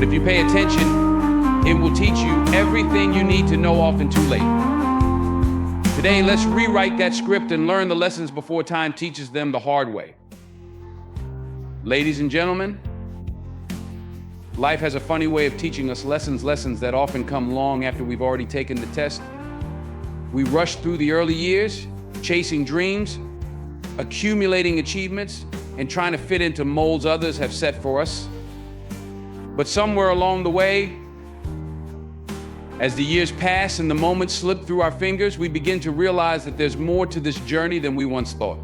But if you pay attention, it will teach you everything you need to know often too late. Today, let's rewrite that script and learn the lessons before time teaches them the hard way. Ladies and gentlemen, life has a funny way of teaching us lessons that often come long after we've already taken the test. We rush through the early years, chasing dreams, accumulating achievements, and trying to fit into molds others have set for us. But somewhere along the way, as the years pass and the moments slip through our fingers, we begin to realize that there's more to this journey than we once thought.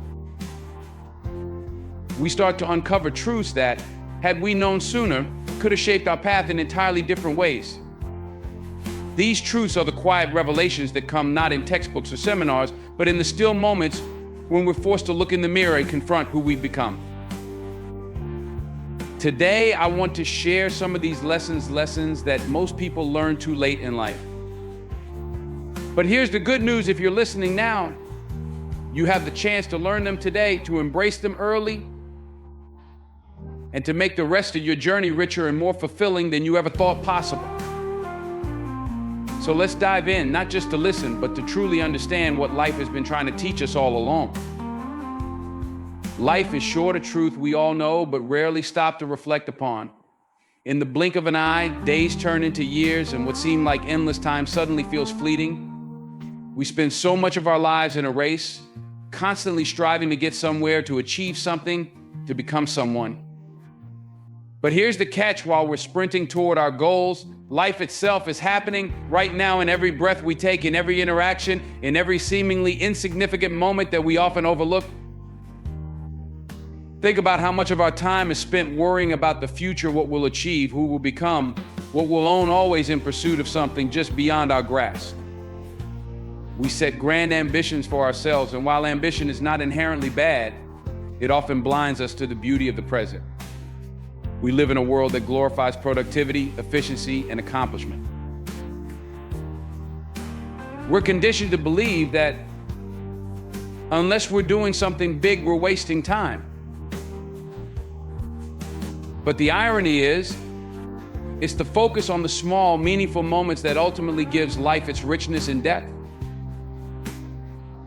We start to uncover truths that, had we known sooner, could have shaped our path in entirely different ways. These truths are the quiet revelations that come not in textbooks or seminars, but in the still moments when we're forced to look in the mirror and confront who we've become. Today, I want to share some of these lessons that most people learn too late in life. But here's the good news: if you're listening now, you have the chance to learn them today, to embrace them early, and to make the rest of your journey richer and more fulfilling than you ever thought possible. So let's dive in, not just to listen, but to truly understand what life has been trying to teach us all along. Life is short of truth we all know, but rarely stop to reflect upon. In the blink of an eye, days turn into years, and what seemed like endless time suddenly feels fleeting. We spend so much of our lives in a race, constantly striving to get somewhere, to achieve something, to become someone. But here's the catch: while we're sprinting toward our goals, life itself is happening right now in every breath we take, in every interaction, in every seemingly insignificant moment that we often overlook. Think about how much of our time is spent worrying about the future, what we'll achieve, who we'll become, what we'll own, always in pursuit of something just beyond our grasp. We set grand ambitions for ourselves, and while ambition is not inherently bad, it often blinds us to the beauty of the present. We live in a world that glorifies productivity, efficiency, and accomplishment. We're conditioned to believe that unless we're doing something big, we're wasting time. But the irony is, it's the focus on the small, meaningful moments that ultimately gives life its richness and depth.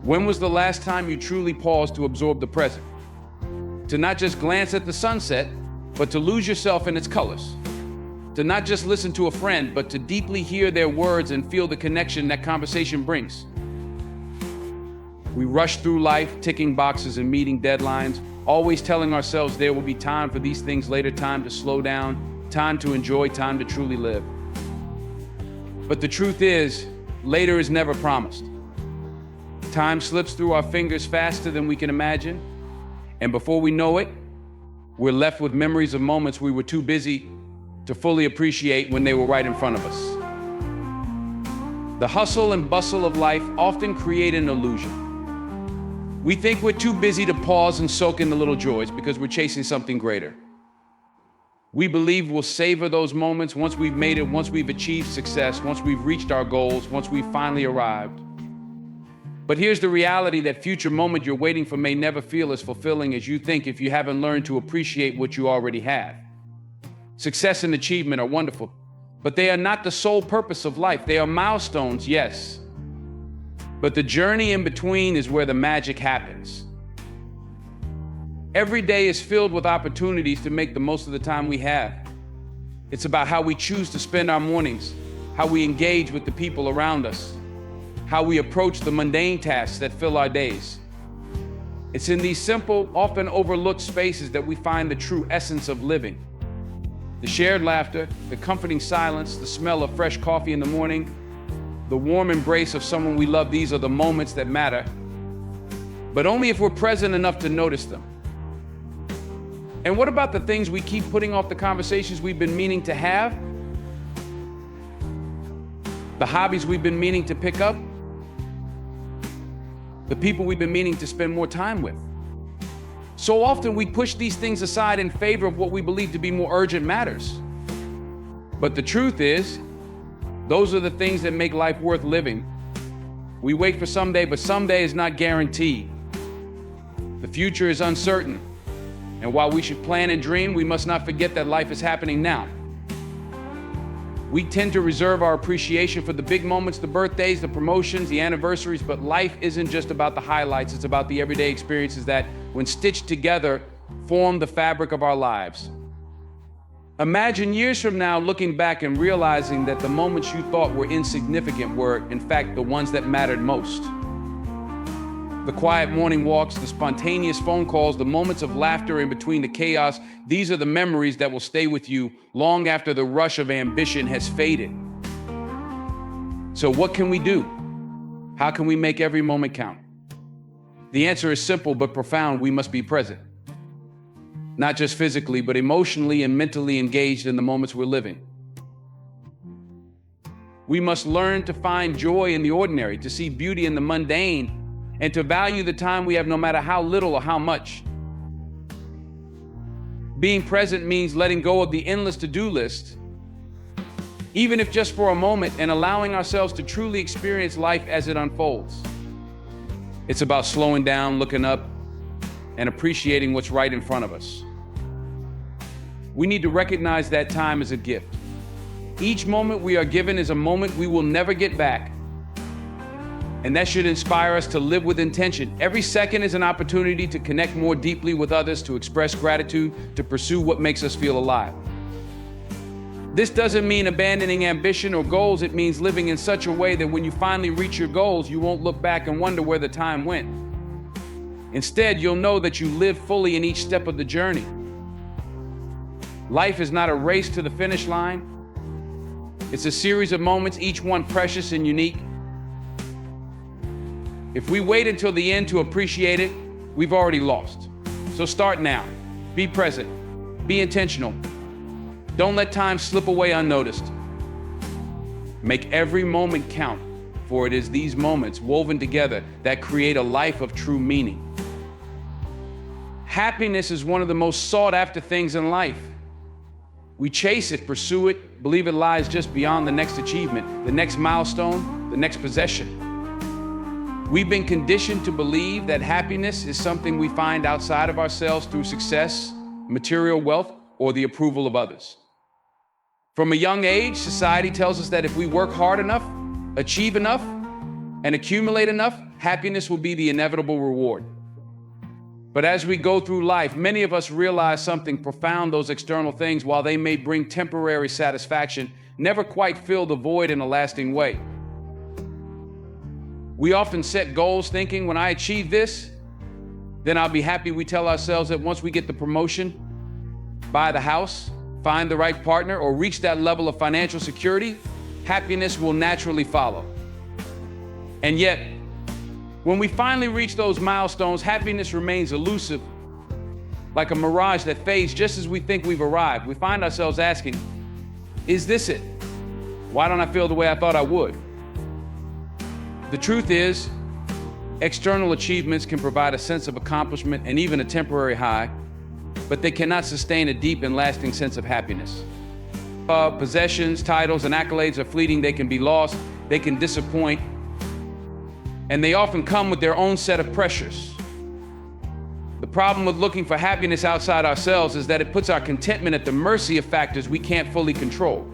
When was the last time you truly paused to absorb the present? To not just glance at the sunset, but to lose yourself in its colors. To not just listen to a friend, but to deeply hear their words and feel the connection that conversation brings. We rush through life, ticking boxes and meeting deadlines, always telling ourselves there will be time for these things later, time to slow down, time to enjoy, time to truly live. But the truth is, later is never promised. Time slips through our fingers faster than we can imagine, and before we know it, we're left with memories of moments we were too busy to fully appreciate when they were right in front of us. The hustle and bustle of life often create an illusion. We think we're too busy to pause and soak in the little joys because we're chasing something greater. We believe we'll savor those moments once we've made it, once we've achieved success, once we've reached our goals, once we've finally arrived. But here's the reality: that future moment you're waiting for may never feel as fulfilling as you think if you haven't learned to appreciate what you already have. Success and achievement are wonderful, but they are not the sole purpose of life. They are milestones, yes, but the journey in between is where the magic happens. Every day is filled with opportunities to make the most of the time we have. It's about how we choose to spend our mornings, how we engage with the people around us, how we approach the mundane tasks that fill our days. It's in these simple, often overlooked spaces that we find the true essence of living. The shared laughter, the comforting silence, the smell of fresh coffee in the morning, the warm embrace of someone we love. These are the moments that matter, but only if we're present enough to notice them. And what about the things we keep putting off, the conversations we've been meaning to have, the hobbies we've been meaning to pick up, the people we've been meaning to spend more time with? So often we push these things aside in favor of what we believe to be more urgent matters. But the truth is, those are the things that make life worth living. We wait for someday, but someday is not guaranteed. The future is uncertain. And while we should plan and dream, we must not forget that life is happening now. We tend to reserve our appreciation for the big moments, the birthdays, the promotions, the anniversaries, but life isn't just about the highlights, it's about the everyday experiences that, when stitched together, form the fabric of our lives. Imagine years from now looking back and realizing that the moments you thought were insignificant were, in fact, the ones that mattered most. The quiet morning walks, the spontaneous phone calls, the moments of laughter in between the chaos, these are the memories that will stay with you long after the rush of ambition has faded. So what can we do? How can we make every moment count? The answer is simple but profound. We must be present. Not just physically, but emotionally and mentally engaged in the moments we're living. We must learn to find joy in the ordinary, to see beauty in the mundane, and to value the time we have no matter how little or how much. Being present means letting go of the endless to-do list, even if just for a moment, and allowing ourselves to truly experience life as it unfolds. It's about slowing down, looking up, and appreciating what's right in front of us. We need to recognize that time as a gift. Each moment we are given is a moment we will never get back. And that should inspire us to live with intention. Every second is an opportunity to connect more deeply with others, to express gratitude, to pursue what makes us feel alive. This doesn't mean abandoning ambition or goals. It means living in such a way that when you finally reach your goals, you won't look back and wonder where the time went. Instead, you'll know that you live fully in each step of the journey. Life is not a race to the finish line. It's a series of moments, each one precious and unique. If we wait until the end to appreciate it, we've already lost. So start now. Be present. Be intentional. Don't let time slip away unnoticed. Make every moment count, for it is these moments woven together that create a life of true meaning. Happiness is one of the most sought after things in life. We chase it, pursue it, believe it lies just beyond the next achievement, the next milestone, the next possession. We've been conditioned to believe that happiness is something we find outside of ourselves through success, material wealth, or the approval of others. From a young age, society tells us that if we work hard enough, achieve enough, and accumulate enough, happiness will be the inevitable reward. But as we go through life, many of us realize something profound. Those external things, while they may bring temporary satisfaction, never quite fill the void in a lasting way. We often set goals thinking, when I achieve this, then I'll be happy. We tell ourselves that once we get the promotion, buy the house, find the right partner, or reach that level of financial security, happiness will naturally follow. And yet, when we finally reach those milestones, happiness remains elusive, like a mirage that fades just as we think we've arrived. We find ourselves asking, is this it? Why don't I feel the way I thought I would? The truth is, external achievements can provide a sense of accomplishment and even a temporary high, but they cannot sustain a deep and lasting sense of happiness. Possessions, titles, and accolades are fleeting. They can be lost, they can disappoint, and they often come with their own set of pressures. The problem with looking for happiness outside ourselves is that it puts our contentment at the mercy of factors we can't fully control.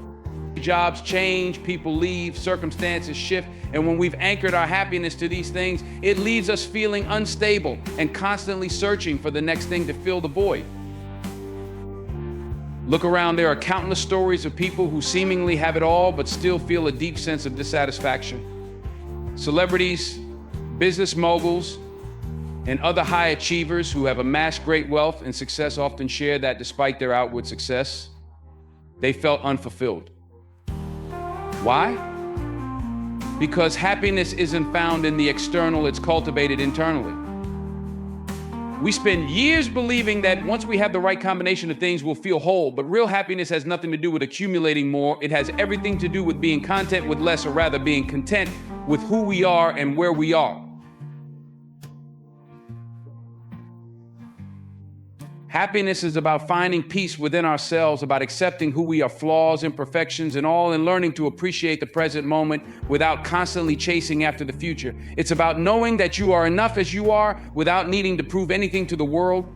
Jobs change, people leave, circumstances shift, and when we've anchored our happiness to these things, it leaves us feeling unstable and constantly searching for the next thing to fill the void. Look around, there are countless stories of people who seemingly have it all but still feel a deep sense of dissatisfaction. Celebrities, business moguls, and other high achievers who have amassed great wealth and success often share that despite their outward success, they felt unfulfilled. Why? Because happiness isn't found in the external, it's cultivated internally. We spend years believing that once we have the right combination of things, we'll feel whole, but real happiness has nothing to do with accumulating more. It has everything to do with being content with less, or rather being content with who we are and where we are. Happiness is about finding peace within ourselves, about accepting who we are, flaws, imperfections, and all, and learning to appreciate the present moment without constantly chasing after the future. It's about knowing that you are enough as you are without needing to prove anything to the world.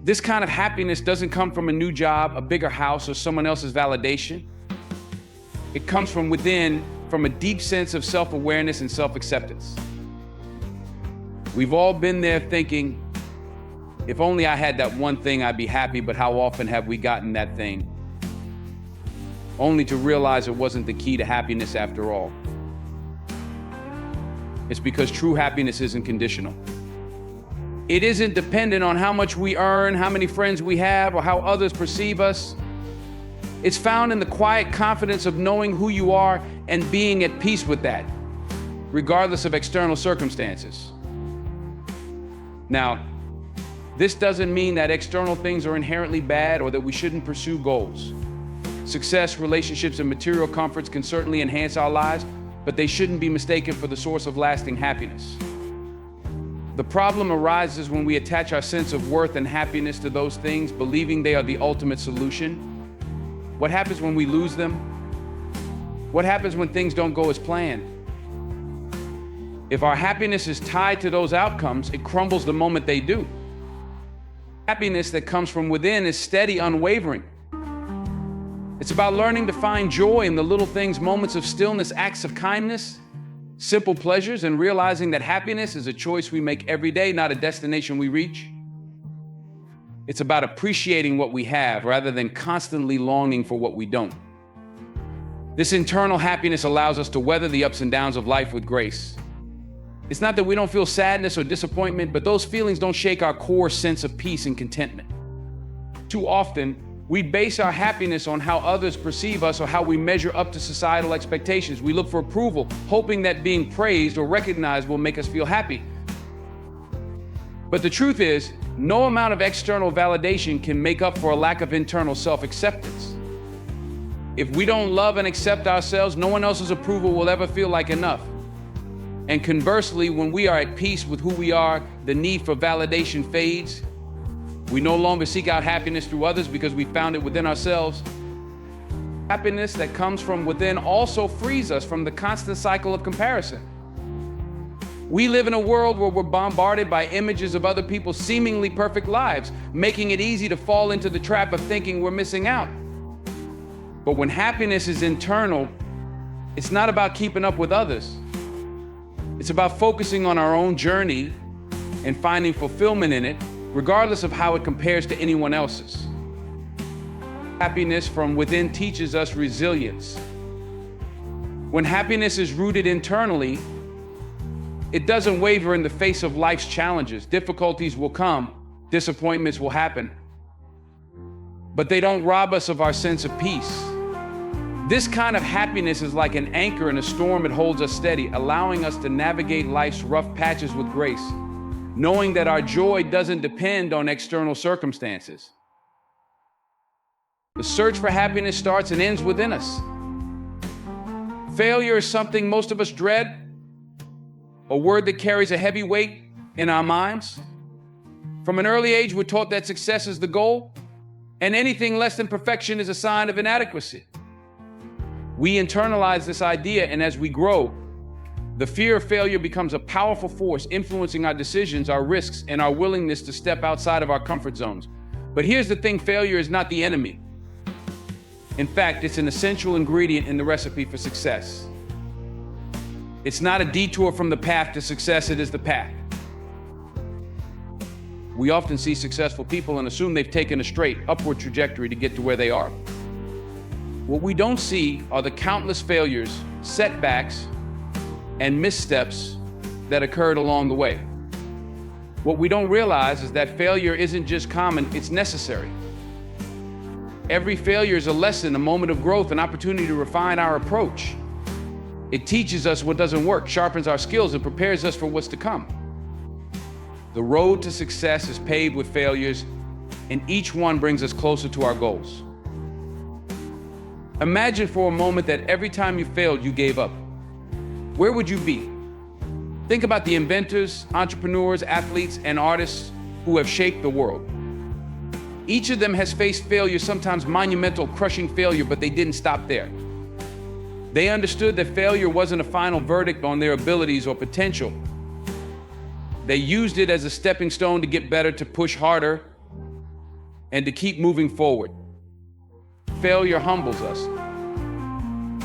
This kind of happiness doesn't come from a new job, a bigger house, or someone else's validation. It comes from within, from a deep sense of self-awareness and self-acceptance. We've all been there thinking, if only I had that one thing, I'd be happy, but how often have we gotten that thing? Only to realize it wasn't the key to happiness after all. It's because true happiness isn't conditional. It isn't dependent on how much we earn, how many friends we have, or how others perceive us. It's found in the quiet confidence of knowing who you are and being at peace with that, regardless of external circumstances. Now, this doesn't mean that external things are inherently bad or that we shouldn't pursue goals. Success, relationships, and material comforts can certainly enhance our lives, but they shouldn't be mistaken for the source of lasting happiness. The problem arises when we attach our sense of worth and happiness to those things, believing they are the ultimate solution. What happens when we lose them? What happens when things don't go as planned? If our happiness is tied to those outcomes, it crumbles the moment they do. Happiness that comes from within is steady, unwavering. It's about learning to find joy in the little things, moments of stillness, acts of kindness, simple pleasures, and realizing that happiness is a choice we make every day, not a destination we reach. It's about appreciating what we have rather than constantly longing for what we don't. This internal happiness allows us to weather the ups and downs of life with grace. It's not that we don't feel sadness or disappointment, but those feelings don't shake our core sense of peace and contentment. Too often, we base our happiness on how others perceive us or how we measure up to societal expectations. We look for approval, hoping that being praised or recognized will make us feel happy. But the truth is, no amount of external validation can make up for a lack of internal self-acceptance. If we don't love and accept ourselves, no one else's approval will ever feel like enough. And conversely, when we are at peace with who we are, the need for validation fades. We no longer seek out happiness through others because we found it within ourselves. Happiness that comes from within also frees us from the constant cycle of comparison. We live in a world where we're bombarded by images of other people's seemingly perfect lives, making it easy to fall into the trap of thinking we're missing out. But when happiness is internal, it's not about keeping up with others. It's about focusing on our own journey and finding fulfillment in it, regardless of how it compares to anyone else's. Happiness from within teaches us resilience. When happiness is rooted internally, it doesn't waver in the face of life's challenges. Difficulties will come, disappointments will happen, but they don't rob us of our sense of peace. This kind of happiness is like an anchor in a storm. It holds us steady, allowing us to navigate life's rough patches with grace, knowing that our joy doesn't depend on external circumstances. The search for happiness starts and ends within us. Failure is something most of us dread, a word that carries a heavy weight in our minds. From an early age, we're taught that success is the goal, and anything less than perfection is a sign of inadequacy. We internalize this idea, and as we grow, the fear of failure becomes a powerful force influencing our decisions, our risks, and our willingness to step outside of our comfort zones. But here's the thing, failure is not the enemy. In fact, it's an essential ingredient in the recipe for success. It's not a detour from the path to success, it is the path. We often see successful people and assume they've taken a straight, upward trajectory to get to where they are. What we don't see are the countless failures, setbacks, and missteps that occurred along the way. What we don't realize is that failure isn't just common, it's necessary. Every failure is a lesson, a moment of growth, an opportunity to refine our approach. It teaches us what doesn't work, sharpens our skills, and prepares us for what's to come. The road to success is paved with failures, and each one brings us closer to our goals. Imagine for a moment that every time you failed, you gave up. Where would you be? Think about the inventors, entrepreneurs, athletes, and artists who have shaped the world. Each of them has faced failure, sometimes monumental, crushing failure, but they didn't stop there. They understood that failure wasn't a final verdict on their abilities or potential. They used it as a stepping stone to get better, to push harder, and to keep moving forward. Failure humbles us.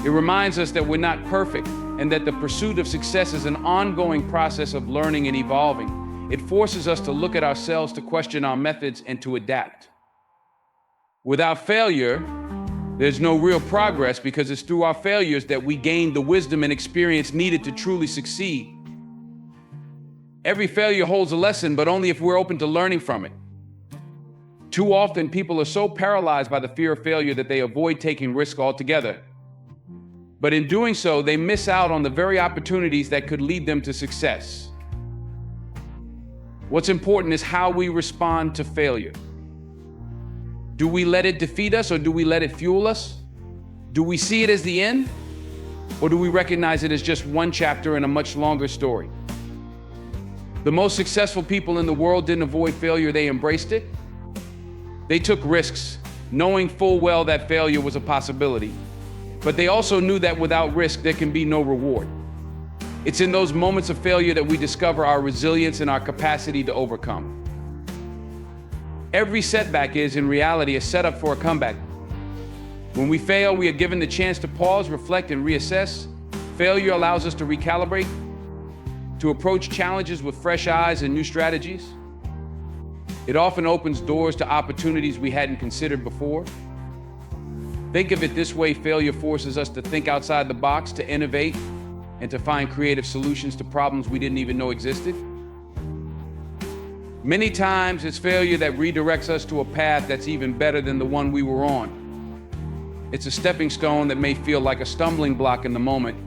It reminds us that we're not perfect and that the pursuit of success is an ongoing process of learning and evolving. It forces us to look at ourselves, to question our methods, and to adapt. Without failure, there's no real progress, because it's through our failures that we gain the wisdom and experience needed to truly succeed. Every failure holds a lesson, but only if we're open to learning from it. Too often, people are so paralyzed by the fear of failure that they avoid taking risk altogether. But in doing so, they miss out on the very opportunities that could lead them to success. What's important is how we respond to failure. Do we let it defeat us, or do we let it fuel us? Do we see it as the end, or do we recognize it as just one chapter in a much longer story? The most successful people in the world didn't avoid failure, they embraced it. They took risks, knowing full well that failure was a possibility. But they also knew that without risk, there can be no reward. It's in those moments of failure that we discover our resilience and our capacity to overcome. Every setback is, in reality, a setup for a comeback. When we fail, we are given the chance to pause, reflect, and reassess. Failure allows us to recalibrate, to approach challenges with fresh eyes and new strategies. It often opens doors to opportunities we hadn't considered before. Think of it this way: failure forces us to think outside the box, to innovate, and to find creative solutions to problems we didn't even know existed. Many times, it's failure that redirects us to a path that's even better than the one we were on. It's a stepping stone that may feel like a stumbling block in the moment,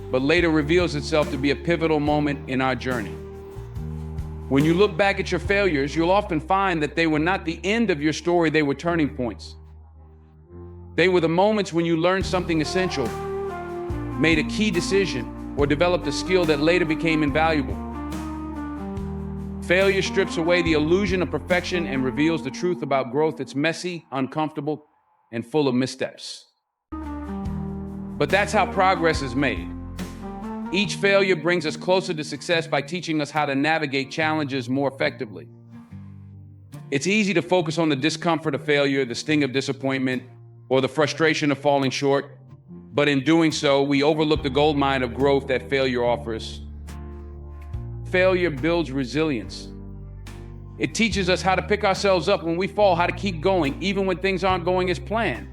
but later reveals itself to be a pivotal moment in our journey. When you look back at your failures, you'll often find that they were not the end of your story, they were turning points. They were the moments when you learned something essential, made a key decision, or developed a skill that later became invaluable. Failure strips away the illusion of perfection and reveals the truth about growth. It's messy, uncomfortable, and full of missteps. But that's how progress is made. Each failure brings us closer to success by teaching us how to navigate challenges more effectively. It's easy to focus on the discomfort of failure, the sting of disappointment, or the frustration of falling short. But in doing so, we overlook the goldmine of growth that failure offers. Failure builds resilience. It teaches us how to pick ourselves up when we fall, how to keep going, even when things aren't going as planned.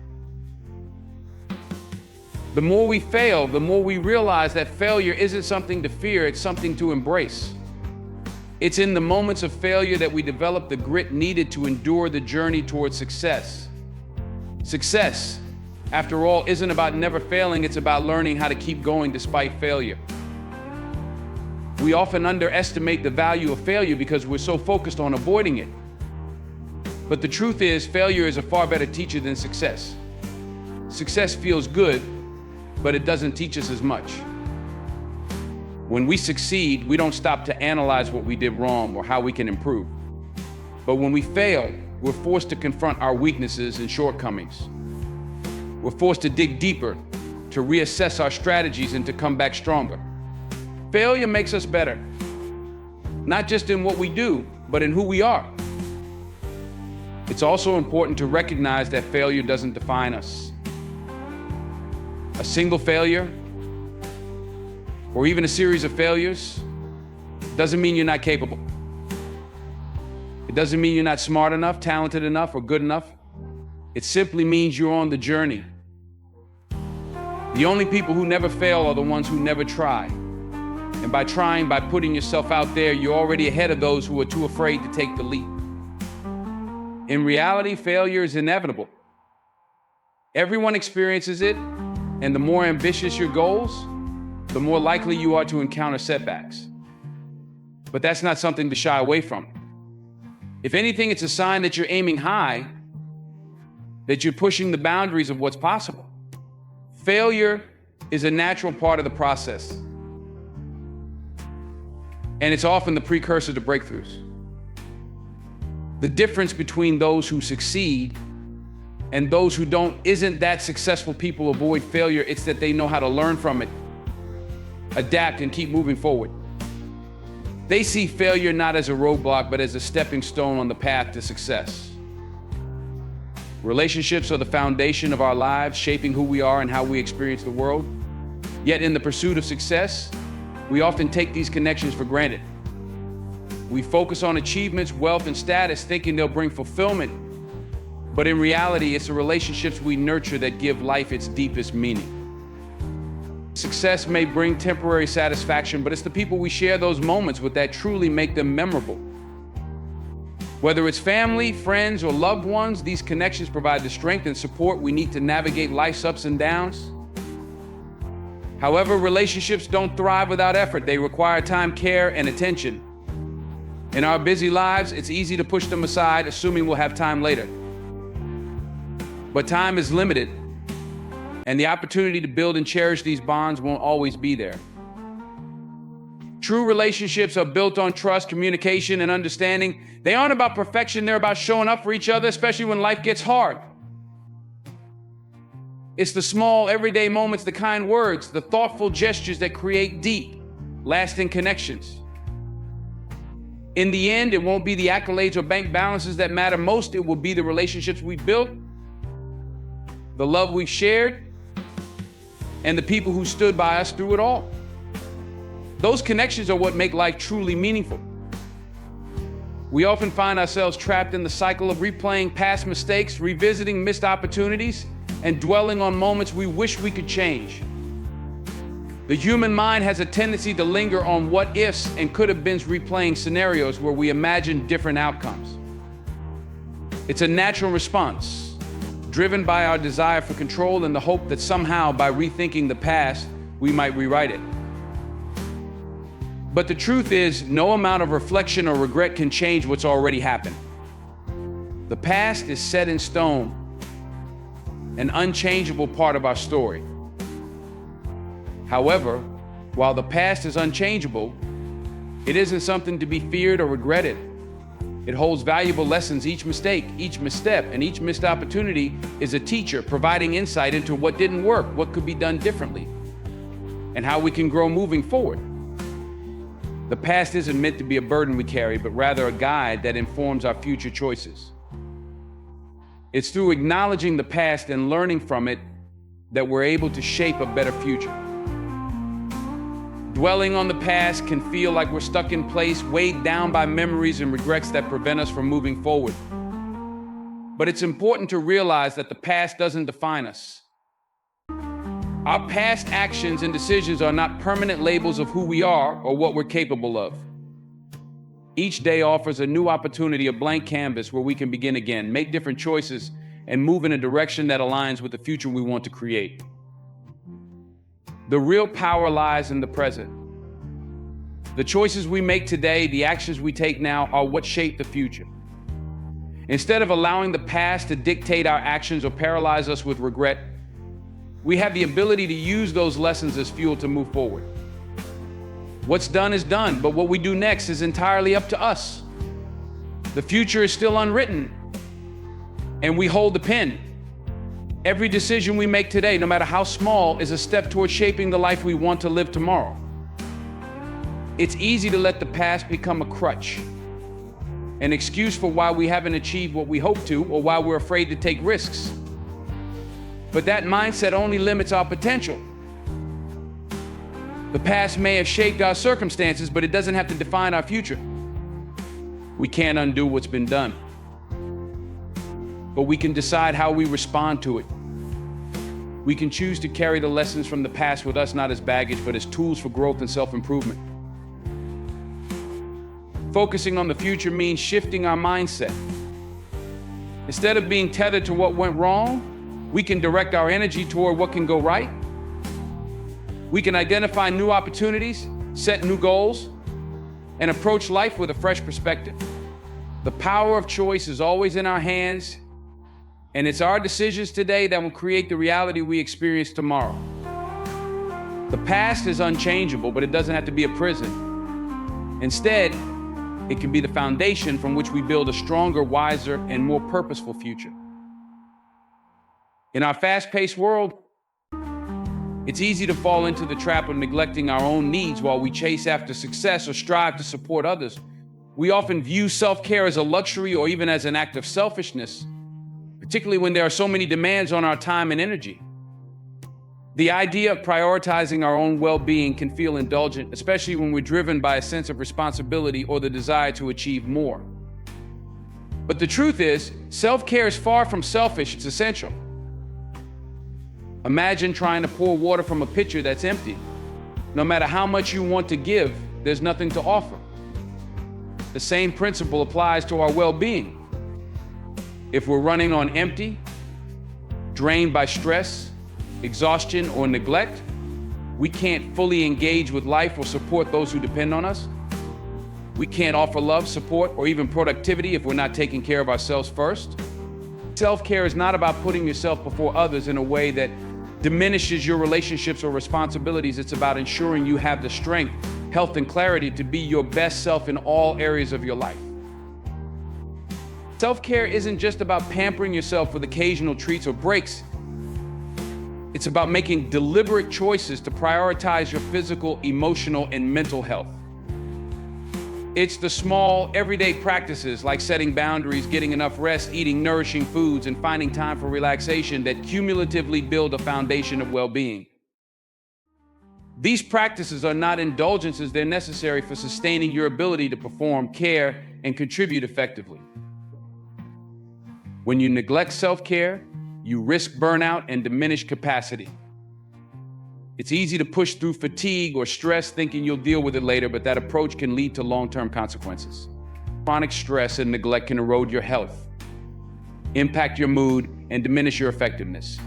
The more we fail, the more we realize that failure isn't something to fear, it's something to embrace. It's in the moments of failure that we develop the grit needed to endure the journey towards success. Success, after all, isn't about never failing, it's about learning how to keep going despite failure. We often underestimate the value of failure because we're so focused on avoiding it. But the truth is, failure is a far better teacher than success. Success feels good, but it doesn't teach us as much. When we succeed, we don't stop to analyze what we did wrong or how we can improve. But when we fail, we're forced to confront our weaknesses and shortcomings. We're forced to dig deeper, to reassess our strategies, and to come back stronger. Failure makes us better, not just in what we do, but in who we are. It's also important to recognize that failure doesn't define us. A single failure, or even a series of failures, doesn't mean you're not capable. It doesn't mean you're not smart enough, talented enough, or good enough. It simply means you're on the journey. The only people who never fail are the ones who never try. And by trying, by putting yourself out there, you're already ahead of those who are too afraid to take the leap. In reality, failure is inevitable. Everyone experiences it, and the more ambitious your goals, the more likely you are to encounter setbacks. But that's not something to shy away from. If anything, it's a sign that you're aiming high, that you're pushing the boundaries of what's possible. Failure is a natural part of the process, and it's often the precursor to breakthroughs. The difference between those who succeed and those who don't isn't that successful people avoid failure, it's that they know how to learn from it, adapt, and keep moving forward. They see failure not as a roadblock, but as a stepping stone on the path to success. Relationships are the foundation of our lives, shaping who we are and how we experience the world. Yet in the pursuit of success, we often take these connections for granted. We focus on achievements, wealth, and status, thinking they'll bring fulfillment. But in reality, it's the relationships we nurture that give life its deepest meaning. Success may bring temporary satisfaction, but it's the people we share those moments with that truly make them memorable. Whether it's family, friends, or loved ones, these connections provide the strength and support we need to navigate life's ups and downs. However, relationships don't thrive without effort. They require time, care, and attention. In our busy lives, it's easy to push them aside, assuming we'll have time later. But time is limited, and the opportunity to build and cherish these bonds won't always be there. True relationships are built on trust, communication, and understanding. They aren't about perfection, they're about showing up for each other, especially when life gets hard. It's the small, everyday moments, the kind words, the thoughtful gestures that create deep, lasting connections. In the end, it won't be the accolades or bank balances that matter most. It will be the relationships we built, the love we've shared, and the people who stood by us through it all. Those connections are what make life truly meaningful. We often find ourselves trapped in the cycle of replaying past mistakes, revisiting missed opportunities, and dwelling on moments we wish we could change. The human mind has a tendency to linger on what ifs and could have beens, replaying scenarios where we imagine different outcomes. It's a natural response, driven by our desire for control and the hope that somehow, by rethinking the past, we might rewrite it. But the truth is, no amount of reflection or regret can change what's already happened. The past is set in stone, an unchangeable part of our story. However, while the past is unchangeable, it isn't something to be feared or regretted. It holds valuable lessons. Each mistake, each misstep, and each missed opportunity is a teacher, providing insight into what didn't work, what could be done differently, and how we can grow moving forward. The past isn't meant to be a burden we carry, but rather a guide that informs our future choices. It's through acknowledging the past and learning from it that we're able to shape a better future. Dwelling on the past can feel like we're stuck in place, weighed down by memories and regrets that prevent us from moving forward. But it's important to realize that the past doesn't define us. Our past actions and decisions are not permanent labels of who we are or what we're capable of. Each day offers a new opportunity, a blank canvas where we can begin again, make different choices, and move in a direction that aligns with the future we want to create. The real power lies in the present. The choices we make today, the actions we take now, are what shape the future. Instead of allowing the past to dictate our actions or paralyze us with regret, we have the ability to use those lessons as fuel to move forward. What's done is done, but what we do next is entirely up to us. The future is still unwritten, and we hold the pen. Every decision we make today, no matter how small, is a step towards shaping the life we want to live tomorrow. It's easy to let the past become a crutch, an excuse for why we haven't achieved what we hope to, or why we're afraid to take risks. But that mindset only limits our potential. The past may have shaped our circumstances, but it doesn't have to define our future. We can't undo what's been done, but we can decide how we respond to it. We can choose to carry the lessons from the past with us, not as baggage, but as tools for growth and self-improvement. Focusing on the future means shifting our mindset. Instead of being tethered to what went wrong, we can direct our energy toward what can go right. We can identify new opportunities, set new goals, and approach life with a fresh perspective. The power of choice is always in our hands, and it's our decisions today that will create the reality we experience tomorrow. The past is unchangeable, but it doesn't have to be a prison. Instead, it can be the foundation from which we build a stronger, wiser, and more purposeful future. In our fast-paced world, it's easy to fall into the trap of neglecting our own needs while we chase after success or strive to support others. We often view self-care as a luxury or even as an act of selfishness. particularly when there are so many demands on our time and energy. The idea of prioritizing our own well-being can feel indulgent, especially when we're driven by a sense of responsibility or the desire to achieve more. But the truth is, self-care is far from selfish, it's essential. Imagine trying to pour water from a pitcher that's empty. No matter how much you want to give, there's nothing to offer. The same principle applies to our well-being. If we're running on empty, drained by stress, exhaustion, or neglect, we can't fully engage with life or support those who depend on us. We can't offer love, support, or even productivity if we're not taking care of ourselves first. Self-care is not about putting yourself before others in a way that diminishes your relationships or responsibilities. It's about ensuring you have the strength, health, and clarity to be your best self in all areas of your life. Self-care isn't just about pampering yourself with occasional treats or breaks. It's about making deliberate choices to prioritize your physical, emotional, and mental health. It's the small, everyday practices like setting boundaries, getting enough rest, eating nourishing foods, and finding time for relaxation that cumulatively build a foundation of well-being. These practices are not indulgences, they're necessary for sustaining your ability to perform, care, and contribute effectively. When you neglect self-care, you risk burnout and diminished capacity. It's easy to push through fatigue or stress thinking you'll deal with it later, but that approach can lead to long-term consequences. Chronic stress and neglect can erode your health, impact your mood, and diminish your effectiveness.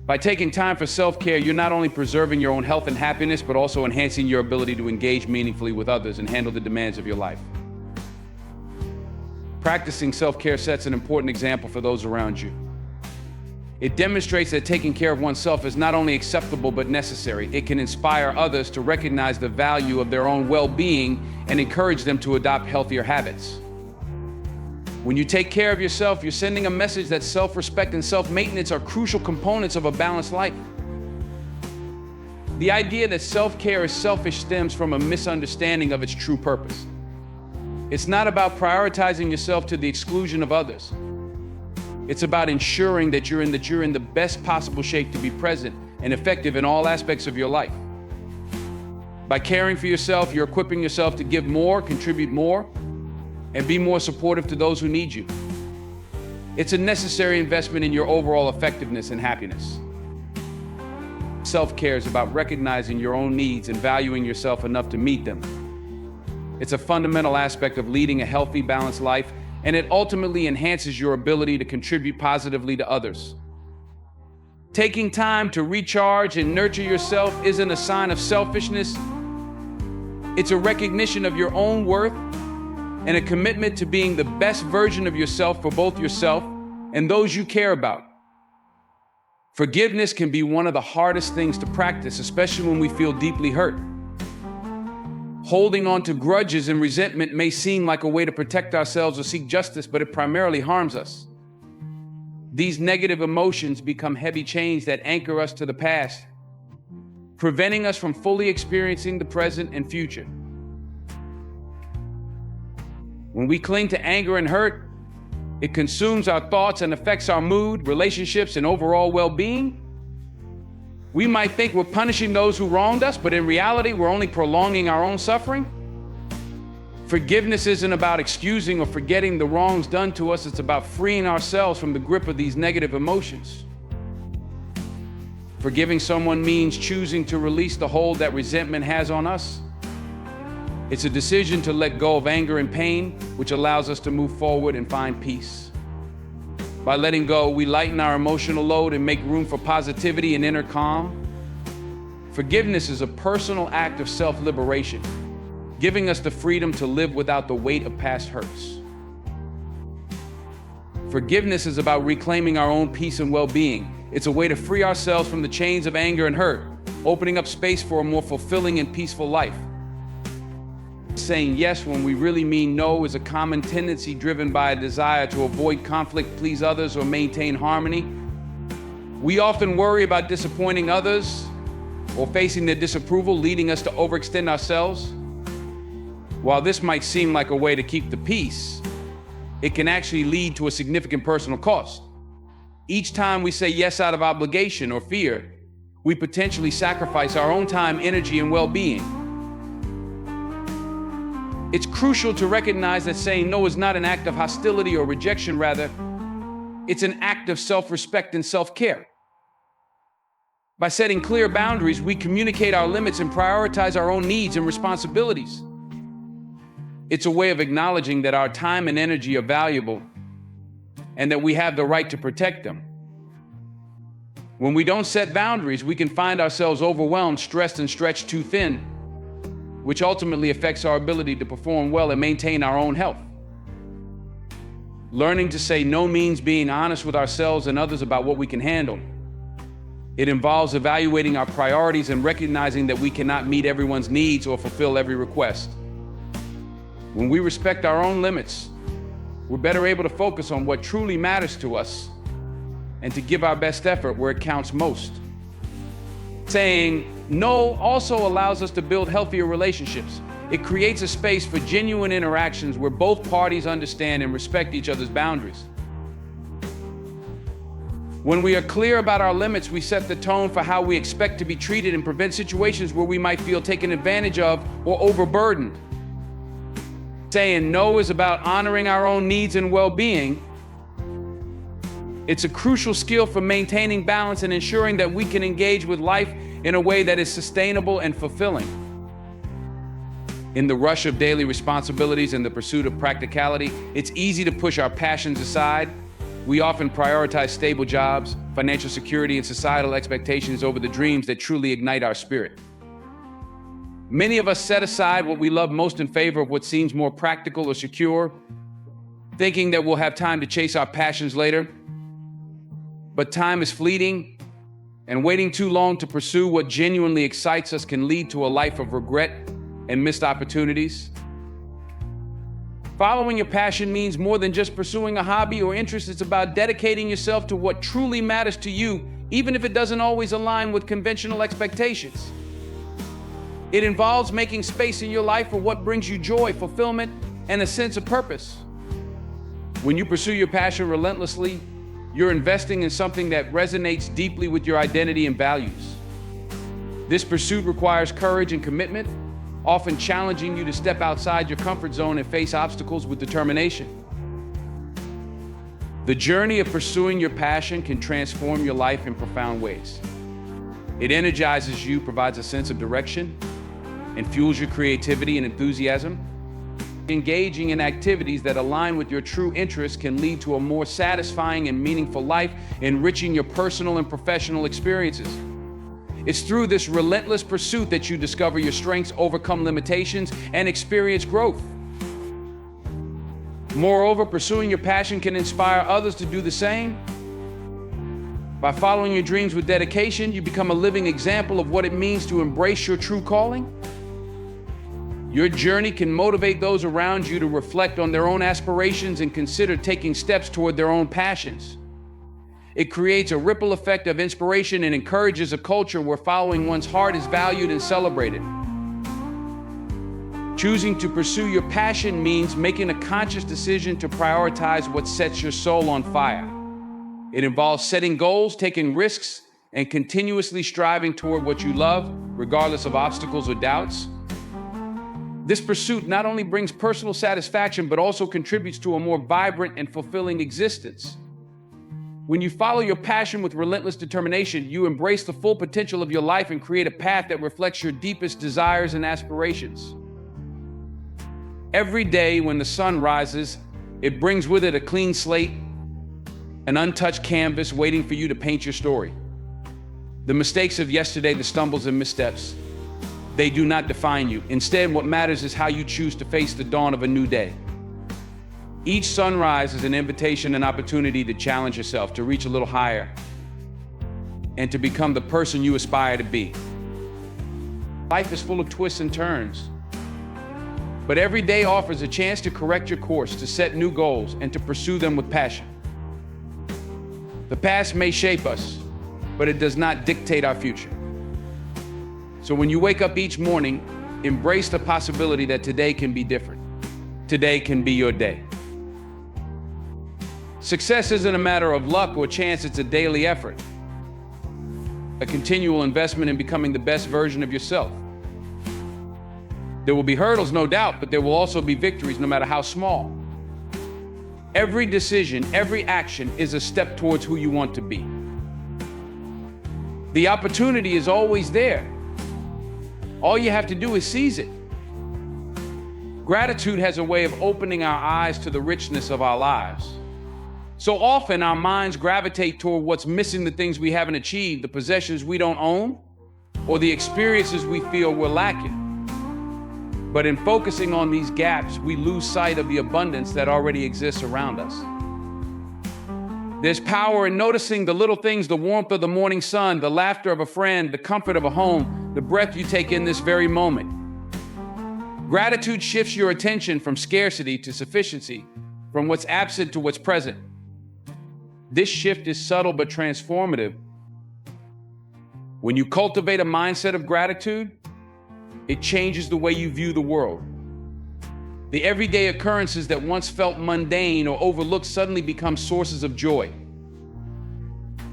By taking time for self-care, you're not only preserving your own health and happiness, but also enhancing your ability to engage meaningfully with others and handle the demands of your life. Practicing self-care sets an important example for those around you. It demonstrates that taking care of oneself is not only acceptable but necessary. It can inspire others to recognize the value of their own well-being and encourage them to adopt healthier habits. When you take care of yourself, you're sending a message that self-respect and self-maintenance are crucial components of a balanced life. The idea that self-care is selfish stems from a misunderstanding of its true purpose. It's not about prioritizing yourself to the exclusion of others. It's about ensuring that you're in the best possible shape to be present and effective in all aspects of your life. By caring for yourself, you're equipping yourself to give more, contribute more, and be more supportive to those who need you. It's a necessary investment in your overall effectiveness and happiness. Self-care is about recognizing your own needs and valuing yourself enough to meet them. It's a fundamental aspect of leading a healthy, balanced life, and it ultimately enhances your ability to contribute positively to others. Taking time to recharge and nurture yourself isn't a sign of selfishness. It's a recognition of your own worth and a commitment to being the best version of yourself for both yourself and those you care about. Forgiveness can be one of the hardest things to practice, especially when we feel deeply hurt. Holding on to grudges and resentment may seem like a way to protect ourselves or seek justice, but it primarily harms us. These negative emotions become heavy chains that anchor us to the past, preventing us from fully experiencing the present and future. When we cling to anger and hurt, it consumes our thoughts and affects our mood, relationships, and overall well-being. We might think we're punishing those who wronged us, but in reality, we're only prolonging our own suffering. Forgiveness isn't about excusing or forgetting the wrongs done to us. It's about freeing ourselves from the grip of these negative emotions. Forgiving someone means choosing to release the hold that resentment has on us. It's a decision to let go of anger and pain, which allows us to move forward and find peace. By letting go, we lighten our emotional load and make room for positivity and inner calm. Forgiveness is a personal act of self-liberation, giving us the freedom to live without the weight of past hurts. Forgiveness is about reclaiming our own peace and well-being. It's a way to free ourselves from the chains of anger and hurt, opening up space for a more fulfilling and peaceful life. Saying yes when we really mean no is a common tendency driven by a desire to avoid conflict, please others, or maintain harmony. We often worry about disappointing others or facing their disapproval, leading us to overextend ourselves. While this might seem like a way to keep the peace, it can actually lead to a significant personal cost. Each time we say yes out of obligation or fear, we potentially sacrifice our own time, energy, and well-being. It's crucial to recognize that saying no is not an act of hostility or rejection. Rather, it's an act of self-respect and self-care. By setting clear boundaries, we communicate our limits and prioritize our own needs and responsibilities. It's a way of acknowledging that our time and energy are valuable and that we have the right to protect them. When we don't set boundaries, we can find ourselves overwhelmed, stressed, and stretched too thin, which ultimately affects our ability to perform well and maintain our own health. Learning to say no means being honest with ourselves and others about what we can handle. It involves evaluating our priorities and recognizing that we cannot meet everyone's needs or fulfill every request. When we respect our own limits, we're better able to focus on what truly matters to us and to give our best effort where it counts most. Saying no also allows us to build healthier relationships. It creates a space for genuine interactions where both parties understand and respect each other's boundaries. When we are clear about our limits, we set the tone for how we expect to be treated and prevent situations where we might feel taken advantage of or overburdened. Saying no is about honoring our own needs and well-being. It's a crucial skill for maintaining balance and ensuring that we can engage with life in a way that is sustainable and fulfilling. In the rush of daily responsibilities and the pursuit of practicality, it's easy to push our passions aside. We often prioritize stable jobs, financial security, and societal expectations over the dreams that truly ignite our spirit. Many of us set aside what we love most in favor of what seems more practical or secure, thinking that we'll have time to chase our passions later. But time is fleeting, and waiting too long to pursue what genuinely excites us can lead to a life of regret and missed opportunities. Following your passion means more than just pursuing a hobby or interest. It's about dedicating yourself to what truly matters to you, even if it doesn't always align with conventional expectations. It involves making space in your life for what brings you joy, fulfillment, and a sense of purpose. When you pursue your passion relentlessly, you're investing in something that resonates deeply with your identity and values. This pursuit requires courage and commitment, often challenging you to step outside your comfort zone and face obstacles with determination. The journey of pursuing your passion can transform your life in profound ways. It energizes you, provides a sense of direction, and fuels your creativity and enthusiasm. Engaging in activities that align with your true interests can lead to a more satisfying and meaningful life, enriching your personal and professional experiences. It's through this relentless pursuit that you discover your strengths, overcome limitations, and experience growth. Moreover, pursuing your passion can inspire others to do the same. By following your dreams with dedication, you become a living example of what it means to embrace your true calling. Your journey can motivate those around you to reflect on their own aspirations and consider taking steps toward their own passions. It creates a ripple effect of inspiration and encourages a culture where following one's heart is valued and celebrated. Choosing to pursue your passion means making a conscious decision to prioritize what sets your soul on fire. It involves setting goals, taking risks, and continuously striving toward what you love, regardless of obstacles or doubts. This pursuit not only brings personal satisfaction, but also contributes to a more vibrant and fulfilling existence. When you follow your passion with relentless determination, you embrace the full potential of your life and create a path that reflects your deepest desires and aspirations. Every day when the sun rises, it brings with it a clean slate, an untouched canvas waiting for you to paint your story. The mistakes of yesterday, the stumbles and missteps, they do not define you. Instead, what matters is how you choose to face the dawn of a new day. Each sunrise is an invitation and opportunity to challenge yourself, to reach a little higher, and to become the person you aspire to be. Life is full of twists and turns, but every day offers a chance to correct your course, to set new goals, and to pursue them with passion. The past may shape us, but it does not dictate our future. So when you wake up each morning, embrace the possibility that today can be different. Today can be your day. Success isn't a matter of luck or chance, it's a daily effort, a continual investment in becoming the best version of yourself. There will be hurdles, no doubt, but there will also be victories, no matter how small. Every decision, every action is a step towards who you want to be. The opportunity is always there. All you have to do is seize it. Gratitude has a way of opening our eyes to the richness of our lives. So often our minds gravitate toward what's missing, the things we haven't achieved, the possessions we don't own, or the experiences we feel we're lacking. But in focusing on these gaps, we lose sight of the abundance that already exists around us. There's power in noticing the little things, the warmth of the morning sun, the laughter of a friend, the comfort of a home, the breath you take in this very moment. Gratitude shifts your attention from scarcity to sufficiency, from what's absent to what's present. This shift is subtle but transformative. When you cultivate a mindset of gratitude, it changes the way you view the world. The everyday occurrences that once felt mundane or overlooked suddenly become sources of joy.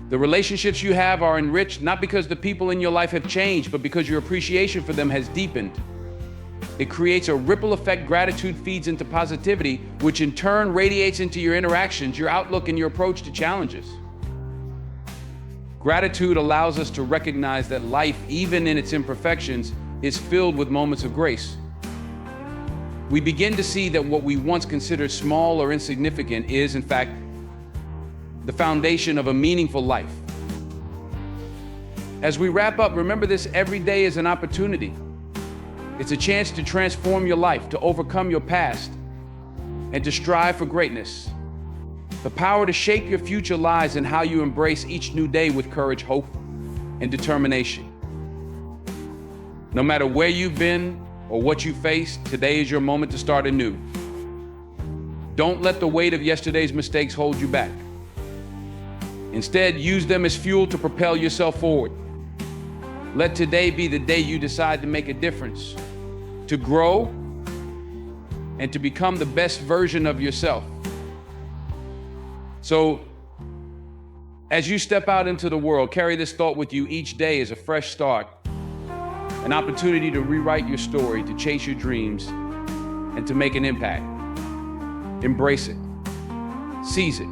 The relationships you have are enriched not because the people in your life have changed, but because your appreciation for them has deepened. It creates a ripple effect. Gratitude feeds into positivity, which in turn radiates into your interactions, your outlook, and your approach to challenges. Gratitude allows us to recognize that life, even in its imperfections, is filled with moments of grace. We begin to see that what we once considered small or insignificant is, in fact, the foundation of a meaningful life. As we wrap up, remember this: every day is an opportunity. It's a chance to transform your life, to overcome your past, and to strive for greatness. The power to shape your future lies in how you embrace each new day with courage, hope, and determination. No matter where you've been or what you faced, today is your moment to start anew. Don't let the weight of yesterday's mistakes hold you back. Instead, use them as fuel to propel yourself forward. Let today be the day you decide to make a difference, to grow, and to become the best version of yourself. So, as you step out into the world, carry this thought with you each day as a fresh start. An opportunity to rewrite your story, to chase your dreams, and to make an impact. Embrace it. Seize it.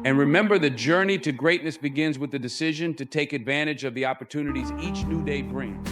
And remember, the journey to greatness begins with the decision to take advantage of the opportunities each new day brings.